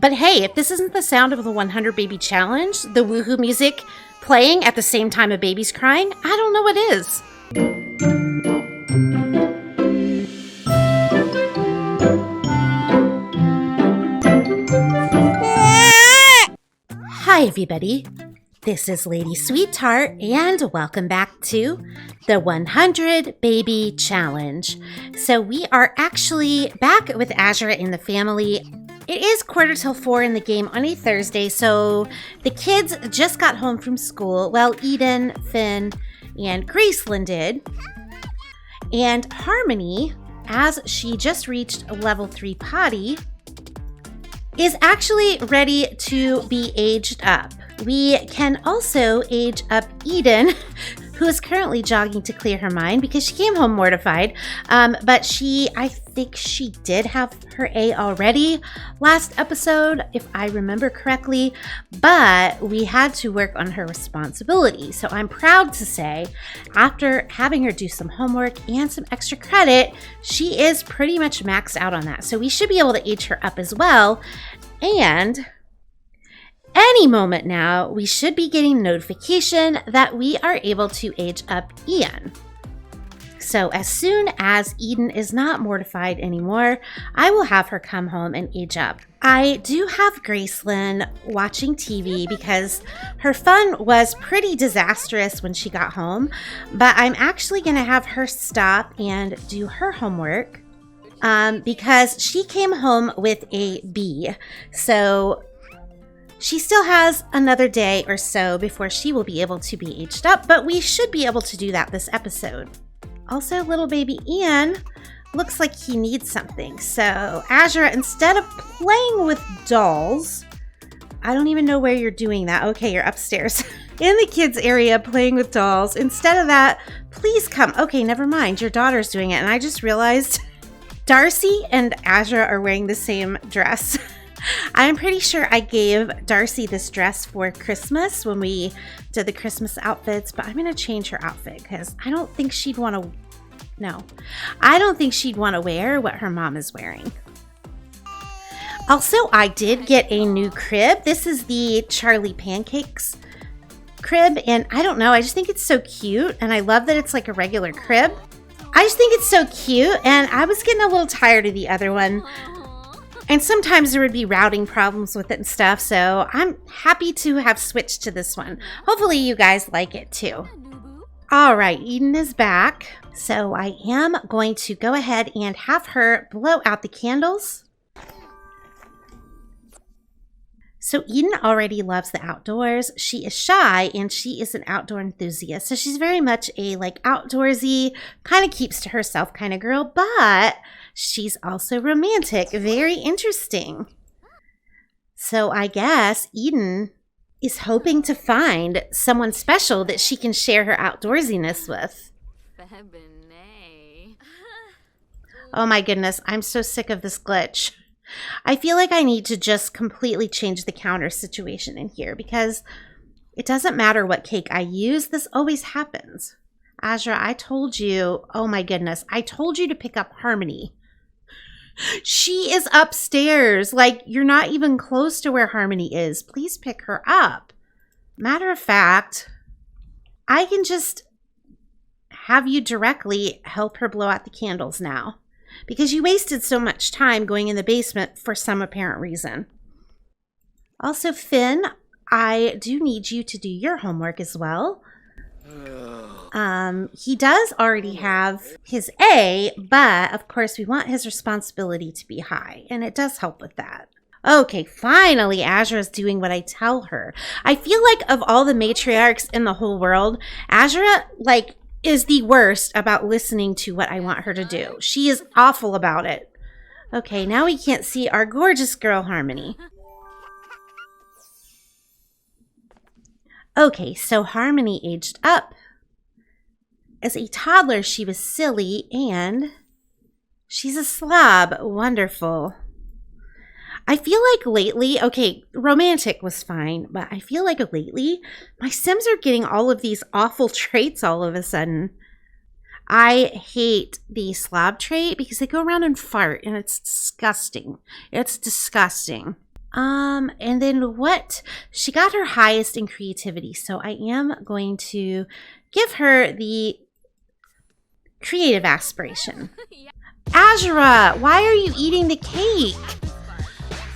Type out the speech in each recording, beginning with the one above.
But hey, if this isn't the sound of the 100 Baby Challenge, the woohoo music playing at the same time a baby's crying, I don't know what is. Hi everybody, this is LadySweetTart and welcome back to the 100 Baby Challenge. So we are actually back with Azura in the family. It is 3:45 in the game on a Thursday, so the kids just got home from school. Well, Eden, Finn, and Gracelyn did. And Harmony, as she just reached level 3 potty, is actually ready to be aged up. We can also age up Eden, who is currently jogging to clear her mind because she came home mortified. But I think she did have her A already last episode, if I remember correctly, but we had to work on her responsibility. So I'm proud to say, after having her do some homework and some extra credit, she is pretty much maxed out on that. So we should be able to age her up as well. And any moment now, we should be getting notification that we are able to age up Ian. So as soon as Eden is not mortified anymore, I will have her come home and age up. I do have Gracelyn watching TV because her fun was pretty disastrous when she got home, but I'm actually going to have her stop and do her homework because she came home with a B. So she still has another day or so before she will be able to be aged up, but we should be able to do that this episode. Also, little baby Ian looks like he needs something. So, Azura, instead of playing with dolls, I don't even know where you're doing that. Okay, you're upstairs in the kids area playing with dolls. Instead of that, please come. Okay, never mind. Your daughter's doing it. And I just realized Darcy and Azura are wearing the same dress. I'm pretty sure I gave Darcy this dress for Christmas when we did the Christmas outfits, but I'm going to change her outfit because I don't think she'd want to, I don't think she'd want to wear what her mom is wearing. Also, I did get a new crib. This is the Charlie Pancakes crib, and I don't know, I just think it's so cute, and I love that it's like a regular crib. I just think it's so cute, and I was getting a little tired of the other one. And sometimes there would be routing problems with it and stuff, so I'm happy to have switched to this one. Hopefully you guys like it too. All right, Eden is back, so I am going to go ahead and have her blow out the candles. So Eden already loves the outdoors. She is shy and she is an outdoor enthusiast, so she's very much a outdoorsy, kind of keeps to herself kind of girl, but she's also romantic. Very interesting. So I guess Eden is hoping to find someone special that she can share her outdoorsiness with. Oh my goodness, I'm so sick of this glitch. I feel like I need to just completely change the counter situation in here because it doesn't matter what cake I use, this always happens. Azura, I told you, oh my goodness, I told you to pick up Harmony. She is upstairs. You're not even close to where Harmony is. Please pick her up. Matter of fact, I can just have you directly help her blow out the candles now because you wasted so much time going in the basement for some apparent reason. Also, Finn, I do need you to do your homework as well. He does already have his A, but of course we want his responsibility to be high, and it does help with that. Okay, finally Azura's doing what I tell her. I feel like of all the matriarchs in the whole world, Azura, is the worst about listening to what I want her to do. She is awful about it. Okay, now we can't see our gorgeous girl Harmony. Okay, so Harmony aged up. As a toddler, she was silly, and she's a slob. Wonderful. I feel like lately, okay, romantic was fine, but I feel like lately, my Sims are getting all of these awful traits all of a sudden. I hate the slob trait because they go around and fart, and it's disgusting. It's disgusting. And then what? She got her highest in creativity, so I am going to give her the creative aspiration. Azura, why are you eating the cake?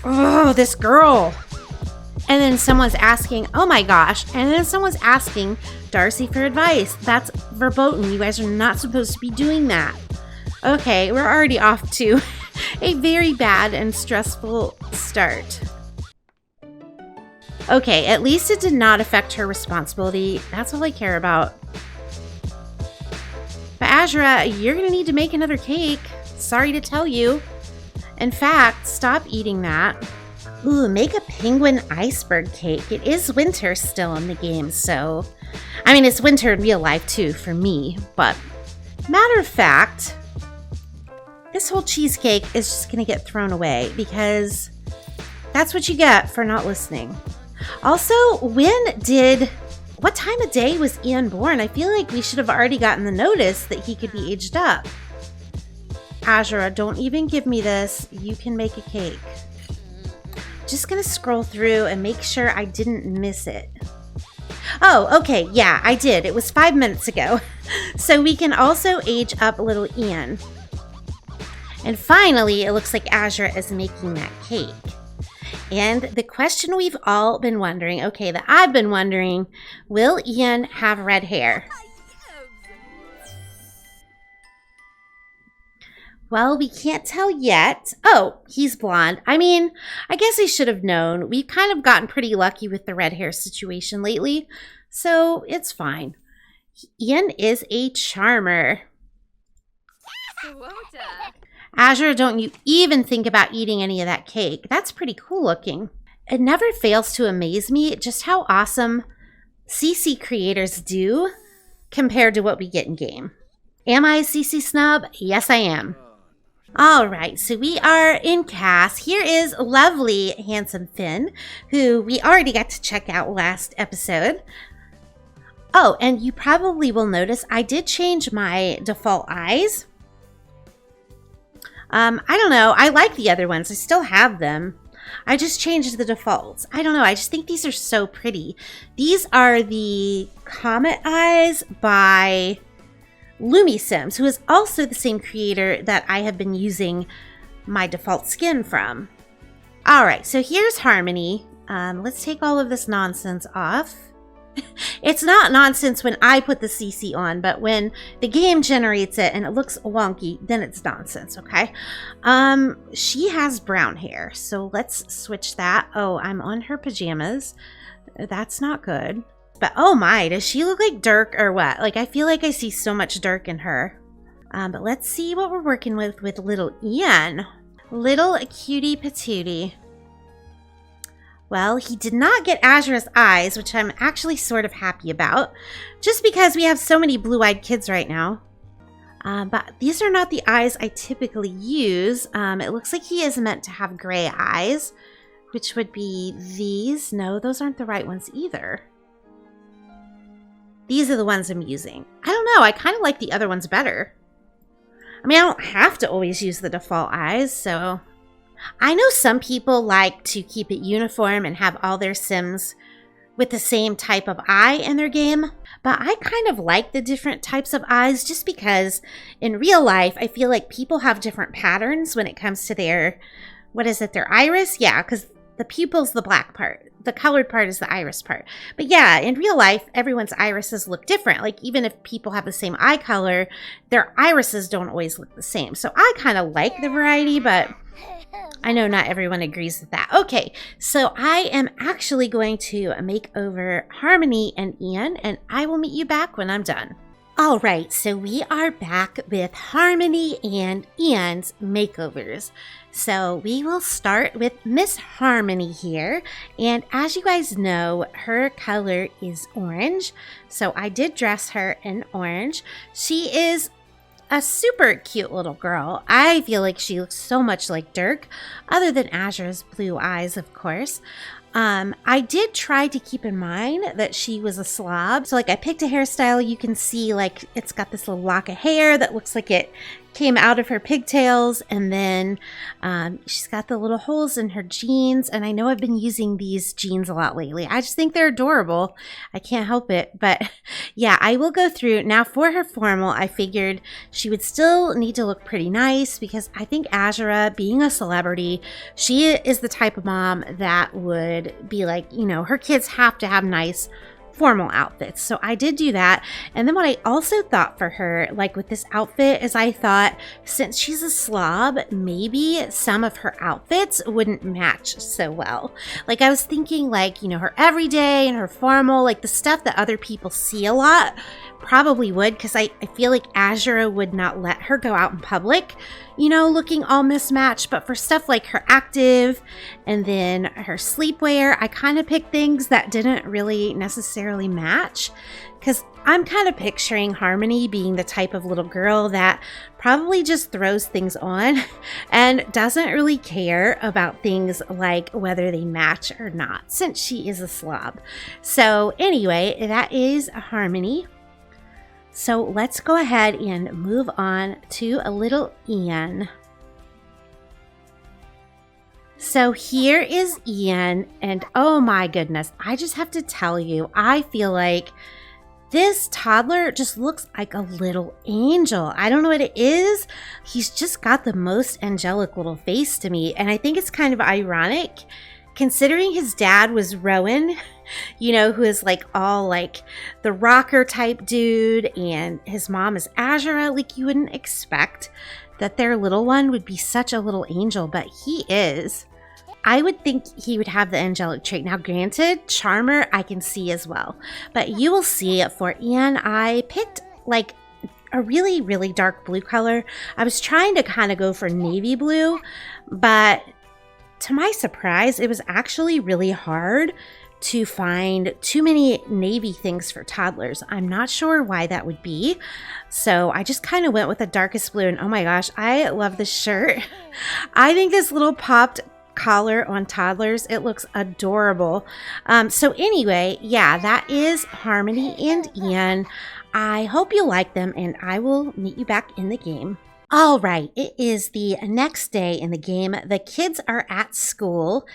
Oh, this girl. And then someone's asking, oh my gosh. And then someone's asking Darcy for advice. That's verboten. You guys are not supposed to be doing that. Okay, we're already off to a very bad and stressful start. Okay, at least it did not affect her responsibility. That's all I care about. But Azura, you're going to need to make another cake. Sorry to tell you. In fact, stop eating that. Ooh, make a penguin iceberg cake. It is winter still in the game, so... I mean, it's winter in real life too, for me. But, matter of fact, this whole cheesecake is just going to get thrown away because that's what you get for not listening. Also, what time of day was Ian born? I feel like we should have already gotten the notice that he could be aged up. Azura, don't even give me this. You can make a cake. Just gonna scroll through and make sure I didn't miss it. Oh, okay, yeah, I did. It was 5 minutes ago. So we can also age up little Ian. And finally, it looks like Azura is making that cake. And the question we've all been wondering, okay, that I've been wondering, will Ian have red hair? Well, we can't tell yet. Oh, he's blonde. I mean, I guess I should have known. We've kind of gotten pretty lucky with the red hair situation lately, so it's fine. Ian is a charmer. Azura, don't you even think about eating any of that cake. That's pretty cool looking. It never fails to amaze me just how awesome CC creators do compared to what we get in game. Am I a CC snub? Yes, I am. All right, so we are in cast. Here is lovely, handsome Finn, who we already got to check out last episode. Oh, and you probably will notice I did change my default eyes. I don't know. I like the other ones. I still have them. I just changed the defaults. I don't know. I just think these are so pretty. These are the Comet Eyes by LumiSims, who is also the same creator that I have been using my default skin from. All right, so here's Harmony. Let's take all of this nonsense off. It's not nonsense when I put the CC on, but when the game generates it and it looks wonky, then it's nonsense, okay? She has brown hair, so let's switch that. Oh, I'm on her pajamas. That's not good. But oh my, does she look like Dirk or what? Like, I feel like I see so much Dirk in her. But let's see what we're working with little Ian. Little cutie patootie. Well, he did not get Azura's eyes, which I'm actually sort of happy about, just because we have so many blue-eyed kids right now. But these are not the eyes I typically use. It looks like he is meant to have gray eyes, which would be these. No, those aren't the right ones either. These are the ones I'm using. I don't know. I kind of like the other ones better. I mean, I don't have to always use the default eyes, so... I know some people like to keep it uniform and have all their Sims with the same type of eye in their game, but I kind of like the different types of eyes just because in real life, I feel like people have different patterns when it comes to their, what is it, their iris? Yeah, because the pupil's the black part. The colored part is the iris part. But yeah, in real life, everyone's irises look different. Like even if people have the same eye color, their irises don't always look the same. So I kind of like the variety, but I know not everyone agrees with that. Okay, so I am actually going to make over Harmony and Ian, and I will meet you back when I'm done. All right, so we are back with Harmony and Ian's makeovers. So we will start with Miss Harmony here. And as you guys know, her color is orange. So I did dress her in orange. She is a super cute little girl. I feel like she looks so much like Dirk, other than Azura's blue eyes, of course. I did try to keep in mind that she was a slob. So like I picked a hairstyle. You can see like it's got this little lock of hair that looks like it came out of her pigtails. And then she's got the little holes in her jeans. And I know I've been using these jeans a lot lately. I just think they're adorable. I can't help it. But yeah, I will go through. Now for her formal, I figured she would still need to look pretty nice because I think Azura, being a celebrity, she is the type of mom that would be like, you know, her kids have to have nice formal outfits. So I did do that. And then what I also thought for her, like with this outfit, is I thought since she's a slob, maybe some of her outfits wouldn't match so well. Like I was thinking like, you know, her everyday and her formal, like the stuff that other people see a lot probably would, because I feel like Azura would not let her go out in public, you know, looking all mismatched. But for stuff like her active and then her sleepwear, I kind of picked things that didn't really necessarily match, because I'm kind of picturing Harmony being the type of little girl that probably just throws things on and doesn't really care about things like whether they match or not, since she is a slob. So anyway, that is Harmony. So let's go ahead and move on to a little Ian. So here is Ian, and oh my goodness, I just have to tell you, I feel like this toddler just looks like a little angel. I don't know what it is. He's just got the most angelic little face to me, and I think it's kind of ironic considering his dad was Rowan, you know, who is like all like the rocker type dude, and his mom is Azura. Like you wouldn't expect that their little one would be such a little angel, but he is. I would think he would have the angelic trait. Now granted, charmer I can see as well, but you will see for Ian, I picked like a really, really dark blue color. I was trying to kind of go for navy blue, but to my surprise, it was actually really hard to find too many navy things for toddlers. I'm not sure why that would be. So I just kind of went with the darkest blue, and oh my gosh, I love this shirt. I think this little popped collar on toddlers, it looks adorable. So anyway, yeah, that is Harmony and Ian. I hope you like them, and I will meet you back in the game. All right, it is the next day in the game. The kids are at school,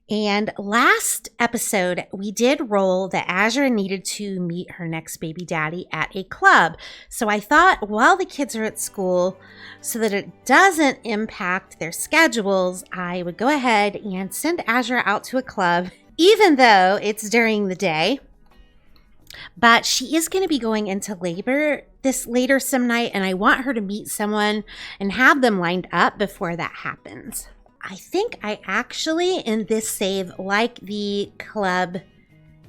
and last episode we did roll that Azura needed to meet her next baby daddy at a club. So I thought while the kids are at school, so that it doesn't impact their schedules, I would go ahead and send Azura out to a club, even though it's during the day. But she is going to be going into labor this later some night, and I want her to meet someone and have them lined up before that happens. I think I actually, in this save, like the club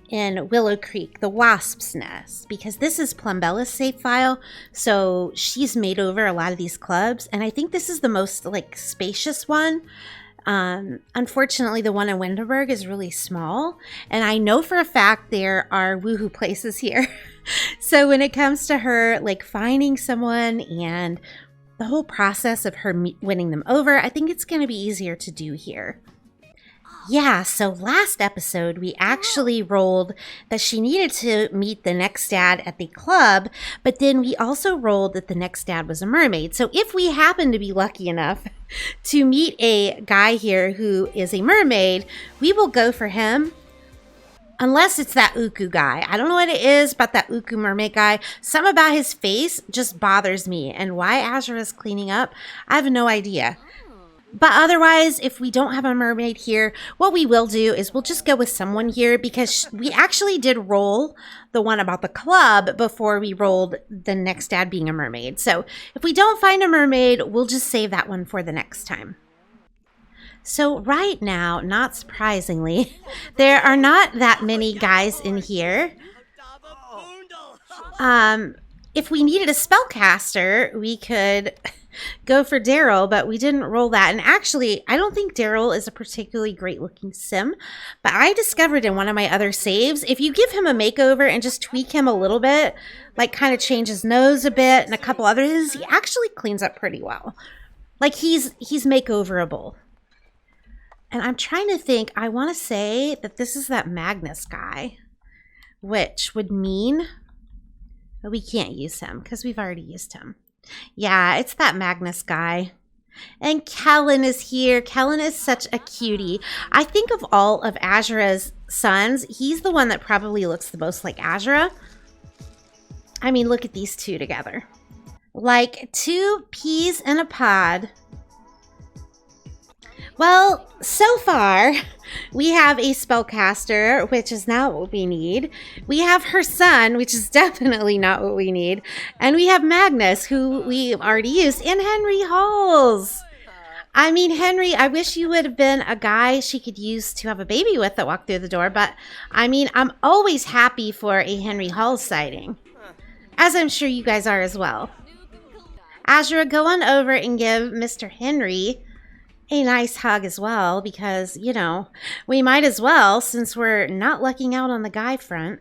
in Willow Creek, the Wasp's Nest, because this is Plumbella's save file, so she's made over a lot of these clubs, and I think this is the most like spacious one. Unfortunately, the one in Winterberg is really small, and I know for a fact there are woohoo places here. So when it comes to her like finding someone and the whole process of her winning them over, I think it's going to be easier to do here. Yeah, so last episode we actually rolled that she needed to meet the next dad at the club, but then we also rolled that the next dad was a mermaid. So if we happen to be lucky enough to meet a guy here who is a mermaid, we will go for him. Unless it's that Uku guy. I don't know what it is about that Uku mermaid guy. Something about his face just bothers me. And why Azura is cleaning up, I have no idea. But otherwise, if we don't have a mermaid here, what we will do is we'll just go with someone here, because we actually did roll the one about the club before we rolled the next dad being a mermaid. So if we don't find a mermaid, we'll just save that one for the next time. So right now, not surprisingly, there are not that many guys in here. If we needed a spellcaster, we could go for Daryl, but we didn't roll that. And actually, I don't think Daryl is a particularly great looking sim, but I discovered in one of my other saves, if you give him a makeover and just tweak him a little bit, like kind of change his nose a bit and a couple others, he actually cleans up pretty well. Like he's makeoverable. And I'm trying to think, I want to say that this is that Magnus guy, which would mean that we can't use him because we've already used him. Yeah, it's that Magnus guy. And Kellan is here. Kellan is such a cutie. I think of all of Azura's sons, he's the one that probably looks the most like Azura. I mean, look at these two together. Like two peas in a pod. Well, so far, we have a spellcaster, which is not what we need. We have her son, which is definitely not what we need. And we have Magnus, who we already used, and Henry Halls. I mean, Henry, I wish you would have been a guy she could use to have a baby with that walked through the door. But, I mean, I'm always happy for a Henry Halls sighting. As I'm sure you guys are as well. Azura, go on over and give Mr. Henry a nice hug as well, because, you know, we might as well, since we're not lucking out on the guy front.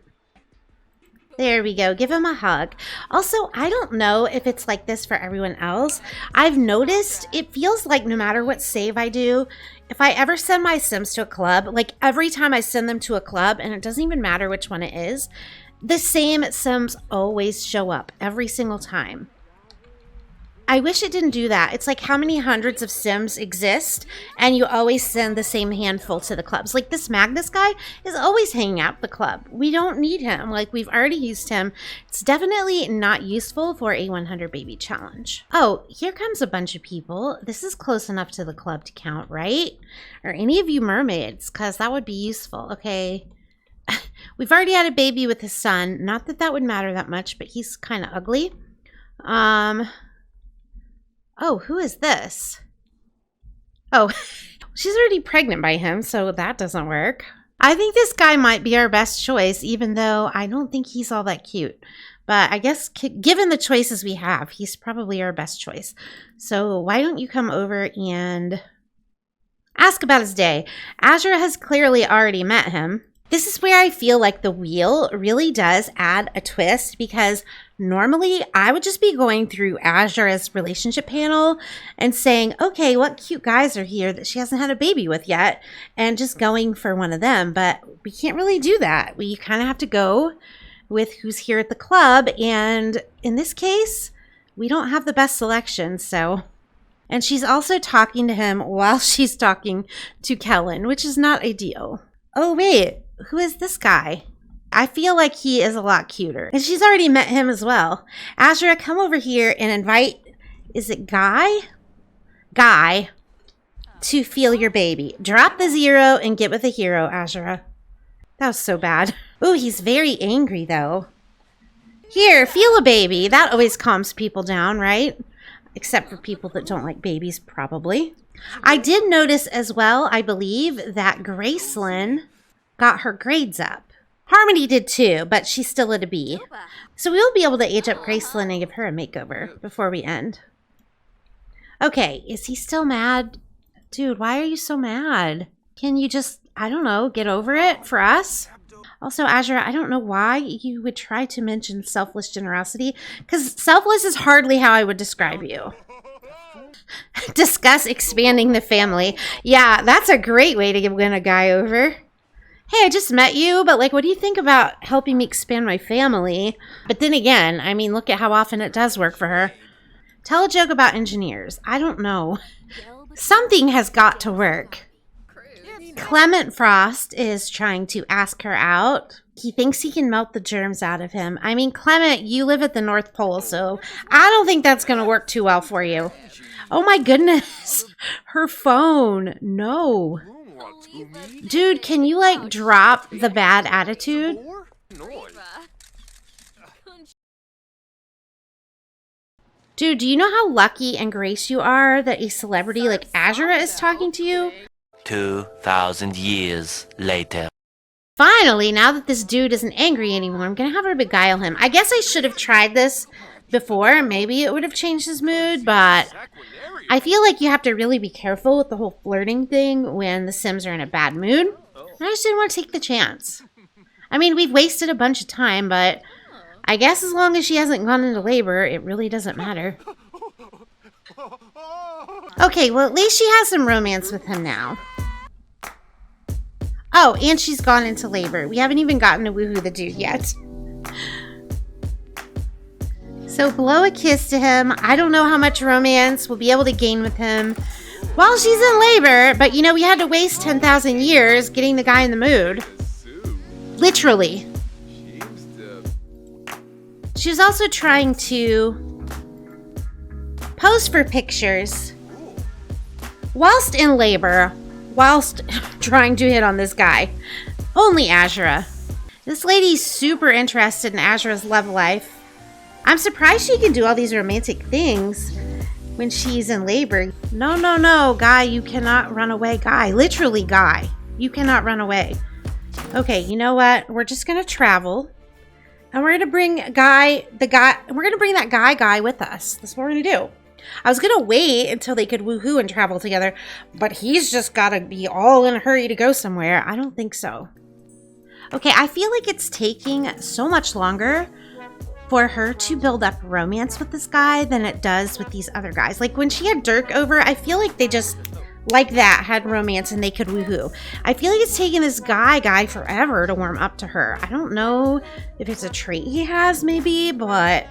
There we go. Give him a hug. Also, I don't know if it's like this for everyone else. I've noticed it feels like no matter what save I do, if I ever send my Sims to a club, like every time I send them to a club, and it doesn't even matter which one it is, the same Sims always show up every single time. I wish it didn't do that. It's like how many hundreds of Sims exist and you always send the same handful to the clubs. Like this Magnus guy is always hanging out at the club. We don't need him. Like we've already used him. It's definitely not useful for a 100 baby challenge. Oh, here comes a bunch of people. This is close enough to the club to count, right? Or any of you mermaids, because that would be useful. Okay. We've already had a baby with his son. Not that that would matter that much, but he's kind of ugly. Oh, who is this? Oh, she's already pregnant by him, so that doesn't work. I think this guy might be our best choice, even though I don't think he's all that cute. But I guess given the choices we have, he's probably our best choice. So why don't you come over and ask about his day? Azura has clearly already met him. This is where I feel like the wheel really does add a twist, because normally I would just be going through Azura's relationship panel and saying, okay, what cute guys are here that she hasn't had a baby with yet, and just going for one of them. But we can't really do that. We kind of have to go with who's here at the club. And in this case, we don't have the best selection. So, and she's also talking to him while she's talking to Kellan, which is not ideal. Oh, wait. Who is this guy? I feel like he is a lot cuter. And she's already met him as well. Azura, come over here and invite, is it Guy? Guy, to feel your baby. Drop the 0 and get with a hero, Azura. That was so bad. Ooh, he's very angry though. Here, feel a baby. That always calms people down, right? Except for people that don't like babies, probably. I did notice as well, I believe, that Gracelyn got her grades up. Harmony did too, but she's still at a B. So we'll be able to age up Gracelyn and give her a makeover before we end. Okay, is he still mad? Dude, why are you so mad? Can you just, I don't know, get over it for us? Also, Azura, I don't know why you would try to mention selfless generosity, because selfless is hardly how I would describe you. Discuss expanding the family. Yeah, that's a great way to win a guy over. Hey, I just met you, but like, what do you think about helping me expand my family? But then again, I mean, look at how often it does work for her. Tell a joke about engineers. I don't know. Something has got to work. Clement Frost is trying to ask her out. He thinks he can melt the germs out of him. I mean, Clement, you live at the North Pole, so I don't think that's going to work too well for you. Oh my goodness. Her phone. No. Dude, can you like drop the bad attitude? Dude, do you know how lucky and grace you are that a celebrity like Azura is talking to you? 2,000 years later. Finally, now that this dude isn't angry anymore, I'm gonna have her beguile him. I guess I should have tried this before. Maybe it would have changed his mood, but I feel like you have to really be careful with the whole flirting thing when the Sims are in a bad mood. I just didn't want to take the chance. I mean, we've wasted a bunch of time, but I guess as long as she hasn't gone into labor, it really doesn't matter. Okay, well, at least she has some romance with him now. Oh, and she's gone into labor. We haven't even gotten to woohoo the dude yet. So blow a kiss to him. I don't know how much romance we'll be able to gain with him while she's in labor. But, you know, we had to waste 10,000 years getting the guy in the mood. Literally. She was also trying to pose for pictures whilst in labor, whilst trying to hit on this guy. Only Azura. This lady's super interested in Azura's love life. I'm surprised she can do all these romantic things when she's in labor. No, no, no, guy, you cannot run away. Guy, literally guy, you cannot run away. Okay, you know what? We're just gonna travel, and we're gonna bring that guy with us. That's what we're gonna do. I was gonna wait until they could woohoo and travel together, but he's just gotta be all in a hurry to go somewhere. I don't think so. Okay, I feel like it's taking so much longer for her to build up romance with this guy than it does with these other guys. Like when she had Dirk over, I feel like they just like that had romance and they could woohoo. I feel like it's taking this guy forever to warm up to her. I don't know if it's a trait he has maybe, but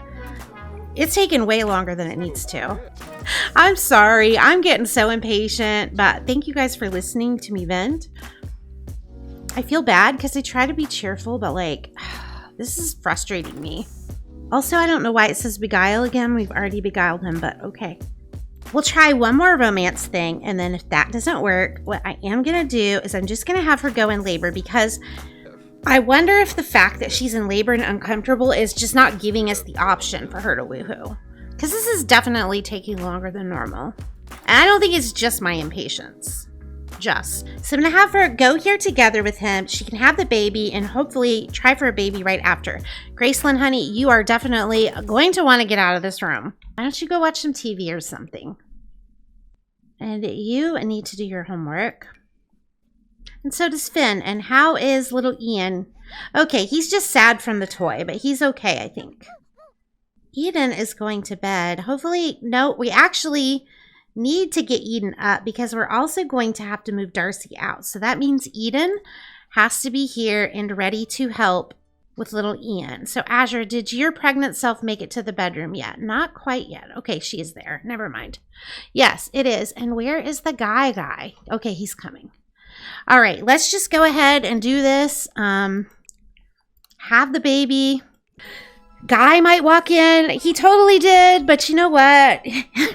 it's taken way longer than it needs to. I'm sorry, I'm getting so impatient, but thank you guys for listening to me vent. I feel bad because I try to be cheerful, but like, this is frustrating me. Also, I don't know why it says beguile again. We've already beguiled him, but okay. We'll try one more romance thing, and then if that doesn't work, what I am going to do is I'm just going to have her go in labor because I wonder if the fact that she's in labor and uncomfortable is just not giving us the option for her to woohoo. Because this is definitely taking longer than normal. And I don't think it's just my impatience. So I'm going to have her go here together with him. She can have the baby and hopefully try for a baby right after. Gracelyn, honey, you are definitely going to want to get out of this room. Why don't you go watch some TV or something? And you need to do your homework. And so does Finn. And how is little Ian? Okay, he's just sad from the toy, but he's okay, I think. Eden is going to bed. Hopefully, no, we actually need to get Eden up because we're also going to have to move Darcy out. So that means Eden has to be here and ready to help with little Ian. So Azura, did your pregnant self make it to the bedroom yet? Not quite yet. Okay, she is there. Never mind. Yes, it is. And where is the guy? Okay, he's coming. All right, let's just go ahead and do this. Have the baby. Guy might walk in. He totally did, but you know what?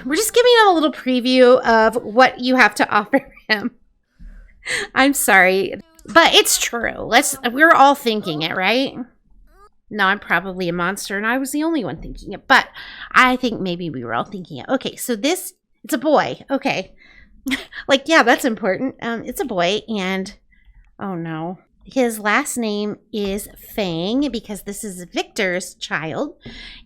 We're just giving him a little preview of what you have to offer him. I'm sorry, but it's true. We're all thinking it, right? No, I'm probably a monster, and I was the only one thinking it, but I think maybe we were all thinking it. Okay, so it's a boy. Okay. Like, yeah, that's important. It's a boy, and oh no. His last name is Feng because this is Victor's child.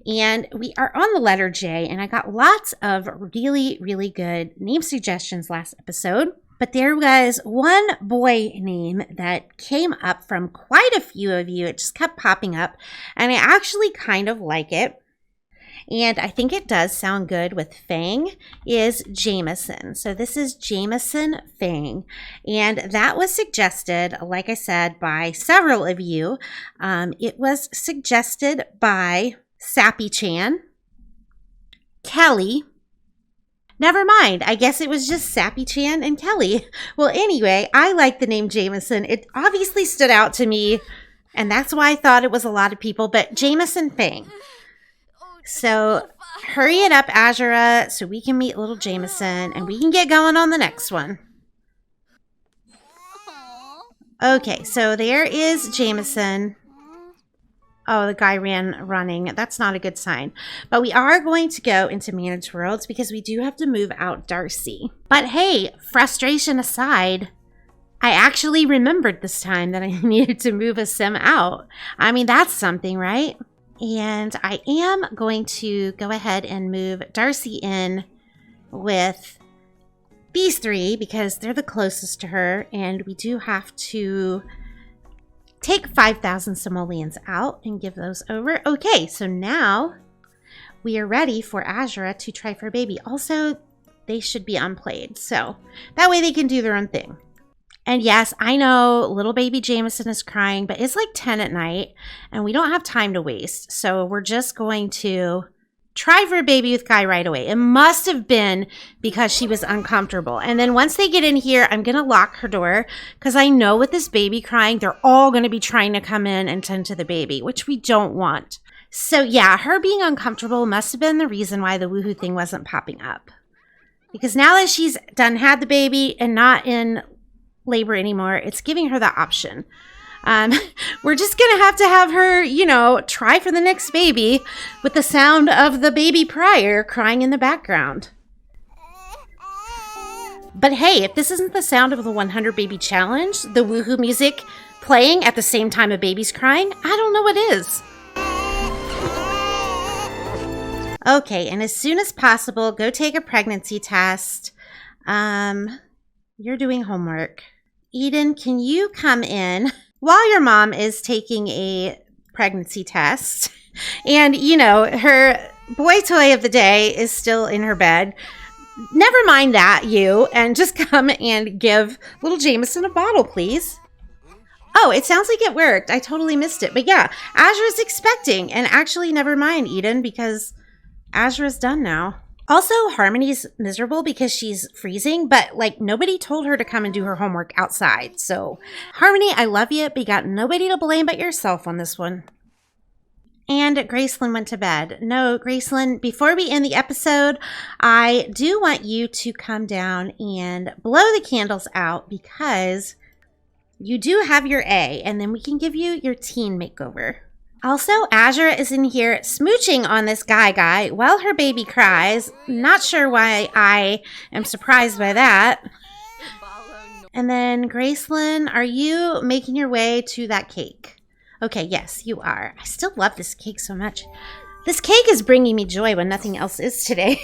And we are on the letter J. And I got lots of really, really good name suggestions last episode. But there was one boy name that came up from quite a few of you. It just kept popping up. And I actually kind of like it. And I think it does sound good with Feng, is Jameson. So this is Jameson Feng. And that was suggested, like I said, by several of you. It was suggested by Sappy Chan, Kelly. Never mind. I guess it was just Sappy Chan and Kelly. Well, anyway, I like the name Jameson. It obviously stood out to me. And that's why I thought it was a lot of people. But Jameson Feng. So hurry it up, Azura, so we can meet little Jameson and we can get going on the next one. Okay, so there is Jameson. Oh, the guy ran running. That's not a good sign. But we are going to go into Managed Worlds because we do have to move out Darcy. But hey, frustration aside, I actually remembered this time that I needed to move a sim out. I mean, that's something, right? And I am going to go ahead and move Darcy in with these three because they're the closest to her. And we do have to take 5,000 simoleons out and give those over. Okay, so now we are ready for Azura to try for a baby. Also, they should be unplayed. So that way they can do their own thing. And yes, I know little baby Jameson is crying, but it's like 10 at night and we don't have time to waste. So we're just going to try for a baby with Guy right away. It must have been because she was uncomfortable. And then once they get in here, I'm going to lock her door because I know with this baby crying, they're all going to be trying to come in and tend to the baby, which we don't want. So yeah, her being uncomfortable must have been the reason why the woohoo thing wasn't popping up. Because now that she's done had the baby and not in labor anymore, it's giving her the option. We're just gonna have her, try for the next baby with the sound of the baby prior crying in the background. But hey, if this isn't the sound of the 100 baby challenge, the woohoo music playing at the same time a baby's crying, I don't know what is. Okay, and as soon as possible, go take a pregnancy test. You're doing homework. Eden, can you come in while your mom is taking a pregnancy test? And, her boy toy of the day is still in her bed. Never mind that, and just come and give little Jameson a bottle, please. Oh, it sounds like it worked. I totally missed it. But yeah, Azura's expecting. And actually, never mind, Eden, because Azura's done now. Also, Harmony's miserable because she's freezing, but nobody told her to come and do her homework outside. So, Harmony, I love you, but you got nobody to blame but yourself on this one. And Gracelyn went to bed. No, Gracelyn, before we end the episode, I do want you to come down and blow the candles out because you do have your A, and then we can give you your teen makeover. Also, Azura is in here smooching on this guy while her baby cries. Not sure why I am surprised by that. And then, Gracelyn, are you making your way to that cake? Okay, yes, you are. I still love this cake so much. This cake is bringing me joy when nothing else is today.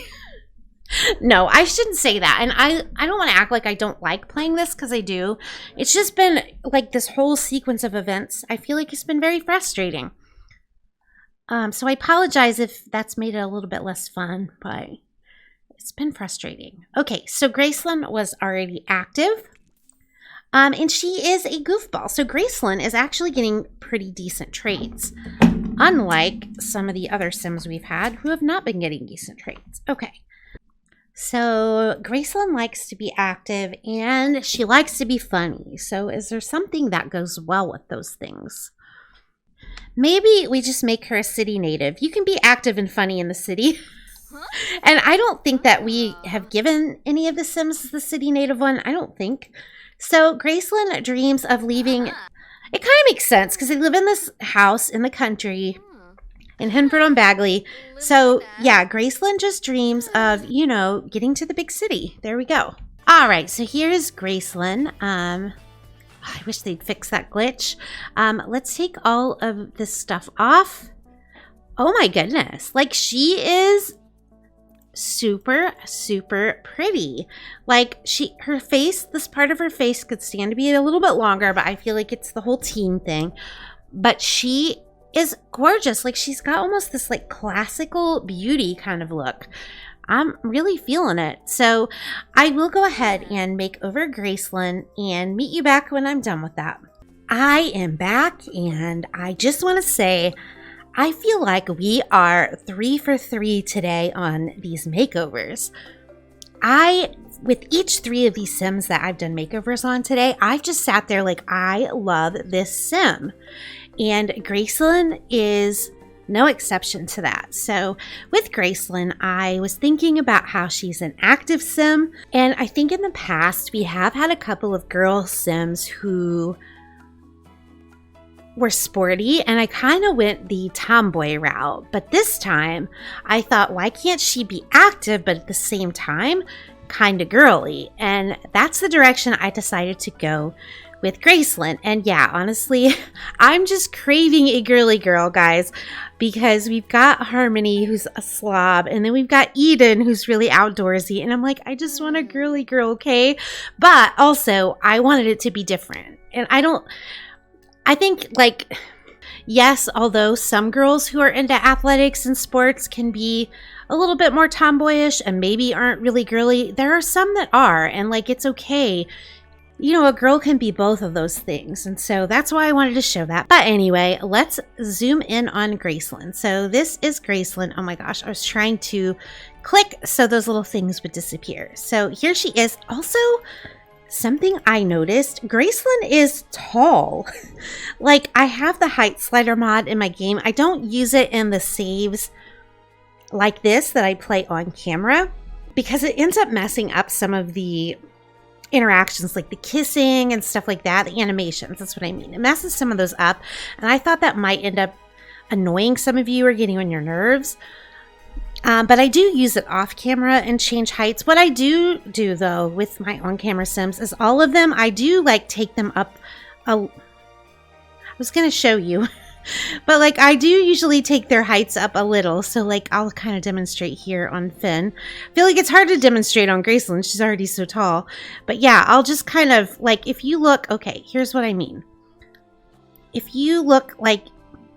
No, I shouldn't say that. And I don't want to act like I don't like playing this because I do. It's just been this whole sequence of events. I feel like it's been very frustrating. So I apologize if that's made it a little bit less fun, but it's been frustrating. Okay, so Gracelyn was already active, and she is a goofball. So Gracelyn is actually getting pretty decent traits, unlike some of the other Sims we've had who have not been getting decent traits. Okay, so Gracelyn likes to be active, and she likes to be funny. So is there something that goes well with those things? Maybe we just make her a city native. You can be active and funny in the city. And I don't think that we have given any of the Sims the city native one. I don't think. So Gracelyn dreams of leaving. It kind of makes sense because they live in this house in the country in Henford-on-Bagley. So yeah, Gracelyn just dreams of, getting to the big city. There we go. All right, so here's Gracelyn. I wish they'd fix that glitch. Let's take all of this stuff off. Oh my goodness. She is super, super pretty. Her face, this part of her face could stand to be a little bit longer, but I feel like it's the whole teen thing. But she is gorgeous. She's got almost this classical beauty kind of look. I'm really feeling it. So I will go ahead and make over Gracelyn and meet you back when I'm done with that. I am back, and I just want to say I feel like we are 3 for 3 today on these makeovers. With each 3 of these Sims that I've done makeovers on today, I've just sat there I love this Sim. And Gracelyn is no exception to that. So with Gracelyn, I was thinking about how she's an active Sim. And I think in the past, we have had a couple of girl Sims who were sporty, and I kind of went the tomboy route. But this time, I thought, why can't she be active, but at the same time, kind of girly? And that's the direction I decided to go with Gracelyn. And yeah, honestly, I'm just craving a girly girl, guys, because we've got Harmony, who's a slob, and then we've got Eden, who's really outdoorsy, and I'm I just want a girly girl, okay? But also, I wanted it to be different. And I think, yes, although some girls who are into athletics and sports can be a little bit more tomboyish and maybe aren't really girly, there are some that are, and it's okay you know, a girl can be both of those things. And so that's why I wanted to show that. But anyway, let's zoom in on Gracelyn. So this is Gracelyn. Oh my gosh, I was trying to click so those little things would disappear. So here she is. Also, something I noticed, Gracelyn is tall. Like, I have the height slider mod in my game. I don't use it in the saves like this that I play on camera because it ends up messing up some of the interactions, like the kissing and stuff like that, the animations, that's what I mean. It messes some of those up, and I thought that might end up annoying some of you or getting on your nerves. But I do use it off camera and change heights. What I do though with my on-camera sims is all of them, I do like take them up I was gonna show you but like I do usually take their heights up a little. So like I'll kind of demonstrate here on Finn. I feel like it's hard to demonstrate on Gracelyn. She's already so tall. But yeah, I'll just kind of like, if you look, okay, here's what I mean. If you look like,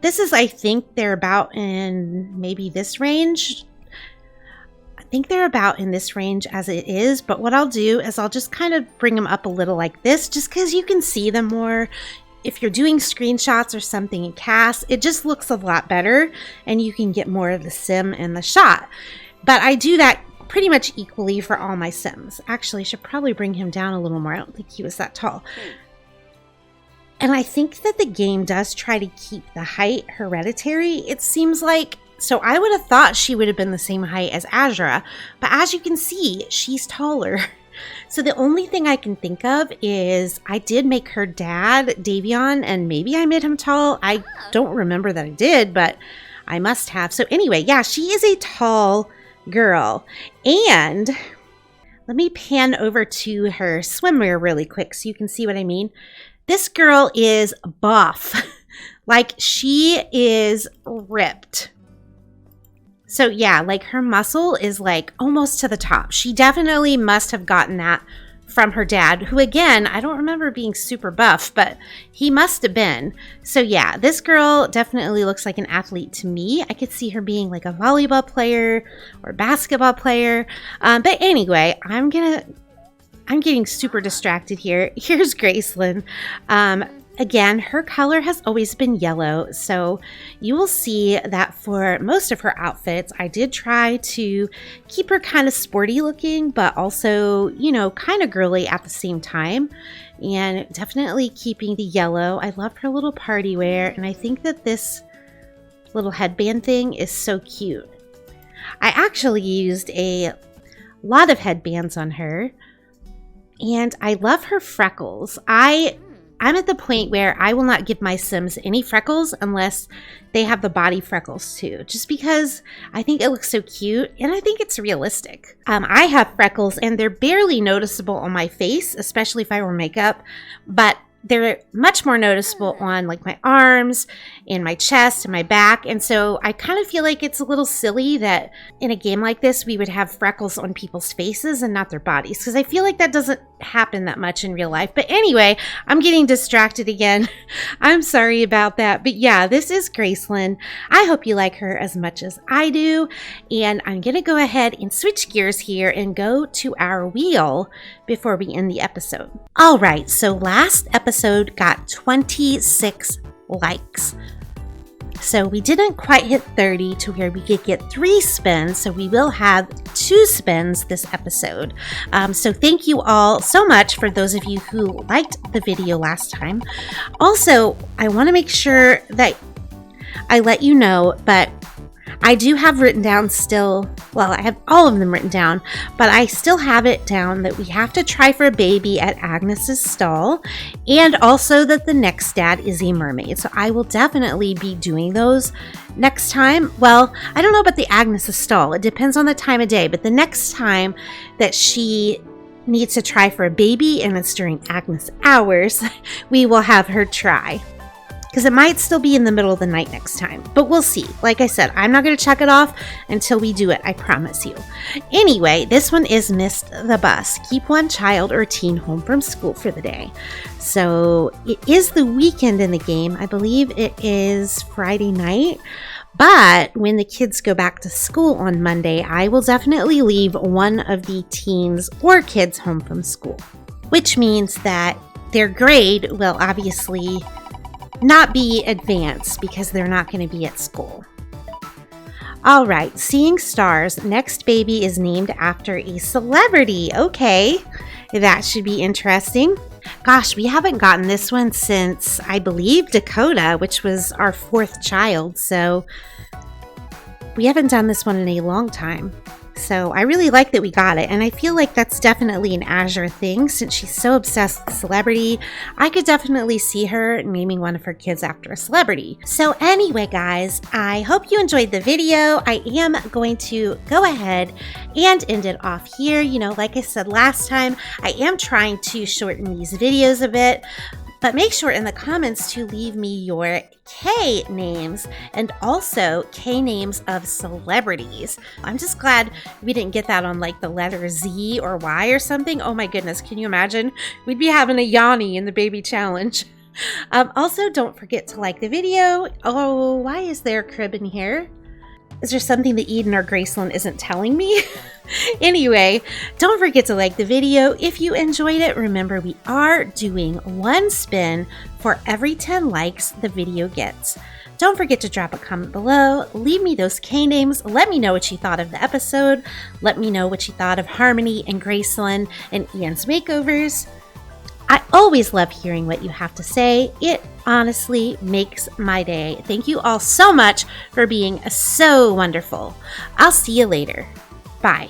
this is, I think they're about in maybe this range. I think they're about in this range as it is. But what I'll do is I'll just kind of bring them up a little like this, just because you can see them more. If you're doing screenshots or something in cast, it just looks a lot better and you can get more of the sim in the shot. But I do that pretty much equally for all my sims. Actually, I should probably bring him down a little more. I don't think he was that tall. And I think that the game does try to keep the height hereditary, it seems like. So I would have thought she would have been the same height as Azura, but as you can see, she's taller. So the only thing I can think of is I did make her dad, Davion, and maybe I made him tall. I don't remember that I did, but I must have. So anyway, yeah, she is a tall girl. And let me pan over to her swimwear really quick so you can see what I mean. This girl is buff. Like, she is ripped. So yeah, like her muscle is like almost to the top. She definitely must have gotten that from her dad, who again, I don't remember being super buff, but he must have been. So yeah, this girl definitely looks like an athlete to me. I could see her being like a volleyball player or basketball player. But anyway, I'm getting super distracted here. Here's Gracelyn. Again, her color has always been yellow, so you will see that for most of her outfits, I did try to keep her kind of sporty looking, but also, you know, kind of girly at the same time, and definitely keeping the yellow. I love her little party wear, and I think that this little headband thing is so cute. I actually used a lot of headbands on her, and I love her freckles. I'm at the point where I will not give my Sims any freckles unless they have the body freckles too, just because I think it looks so cute and I think it's realistic. I have freckles and they're barely noticeable on my face, especially if I wear makeup, but they're much more noticeable on like my arms and my chest and my back. And so I kind of feel like it's a little silly that in a game like this, we would have freckles on people's faces and not their bodies, because I feel like that doesn't happen that much in real life. But anyway, I'm getting distracted again. I'm sorry about that. But yeah, this is Gracelyn. I hope you like her as much as I do. And I'm going to go ahead and switch gears here and go to our wheel before we end the episode. All right, so last episode got 26 likes. So we didn't quite hit 30 to where we could get 3 spins. So we will have 2 spins this episode. So thank you all so much for those of you who liked the video last time. Also, I want to make sure that I let you know, but I do have written down still, well, I have all of them written down, but I still have it down that we have to try for a baby at Agnes's stall, and also that the next dad is a mermaid. So I will definitely be doing those next time. Well, I don't know about the Agnes's stall. It depends on the time of day, but the next time that she needs to try for a baby, and it's during Agnes hours, we will have her try. Because it might still be in the middle of the night next time. But we'll see. Like I said, I'm not going to check it off until we do it. I promise you. Anyway, this one is Missed the Bus. Keep one child or teen home from school for the day. So it is the weekend in the game. I believe it is Friday night. But when the kids go back to school on Monday, I will definitely leave one of the teens or kids home from school. which means that their grade will obviously not be advanced because they're not going to be at school. All right, seeing stars. Next baby is named after a celebrity. Okay, that should be interesting. Gosh, we haven't gotten this one since, I believe, Dakota, which was our 4th child. So we haven't done this one in a long time. So I really like that we got it. And I feel like that's definitely an Azura thing since she's so obsessed with celebrity. I could definitely see her naming one of her kids after a celebrity. So anyway, guys, I hope you enjoyed the video. I am going to go ahead and end it off here. You know, like I said last time, I am trying to shorten these videos a bit. But make sure in the comments to leave me your K names and also K names of celebrities. I'm just glad we didn't get that on like the letter Z or Y or something. Oh my goodness, can you imagine? We'd be having a Yanni in the baby challenge. Also, don't forget to like the video. Oh, why is there a crib in here? Is there something that Eden or Gracelyn isn't telling me? Anyway, don't forget to like the video. If you enjoyed it, remember we are doing 1 spin for every 10 likes the video gets. Don't forget to drop a comment below. Leave me those K names. Let me know what you thought of the episode. Let me know what you thought of Harmony and Gracelyn and Ian's makeovers. I always love hearing what you have to say. It honestly makes my day. Thank you all so much for being so wonderful. I'll see you later. Bye.